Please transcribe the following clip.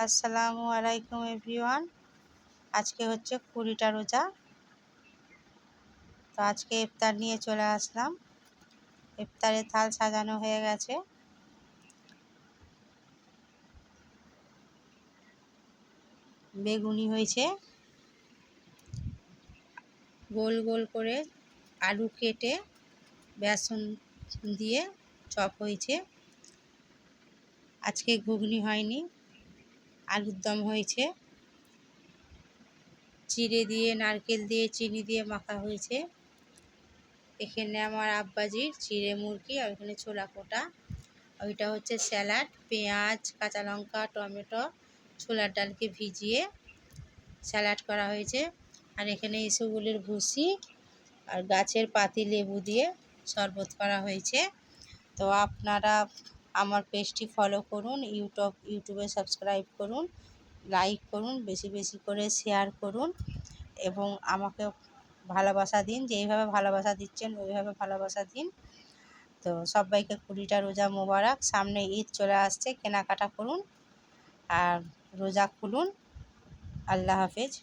আসসালামু আলাইকুম এভরিওয়ান। আজকে হচ্ছে 20টা রোজা। তো আজকে ইফতার নিয়ে চলে আসলাম। ইফতারের থাল সাজানো হয়ে গেছে। বেগুনি হয়েছে, গোল গোল করে আলু কেটে বেসন দিয়ে চপ হয়েছে। আজকে ঘুগনি হয়নি, আলুর দম হয়েছে। চিড়ে দিয়ে, নারকেল দিয়ে, চিনি দিয়ে মাখা হয়েছে। এখানে আমার আব্বাজির চিড়ে মুরগি, আর এখানে ছোলা কোটা। ওইটা হচ্ছে স্যালাড, পেঁয়াজ, কাঁচা লঙ্কা, টমেটো, ছোলার ডালকে ভিজিয়ে স্যালাড করা হয়েছে। আর এখানে ইসবগুলের ভুসি আর গাছের পাতি লেবু দিয়ে শরবত করা হয়েছে। তো আপনারা আমার পেজটি ফলো করুন, ইউটিউবে সাবস্ক্রাইব করুন, লাইক করুন, বেশি বেশি করে শেয়ার করুন এবং আমাকে ভালোবাসা দিন। যেইভাবে ভালোবাসা দিচ্ছেন ওইভাবে ভালোবাসা দিন। তো সবাইকে 20টা রোজা মোবারক। সামনে ঈদ চলে আসছে, কেনাকাটা করুন আর রোজা খুলুন। আল্লাহ হাফেজ।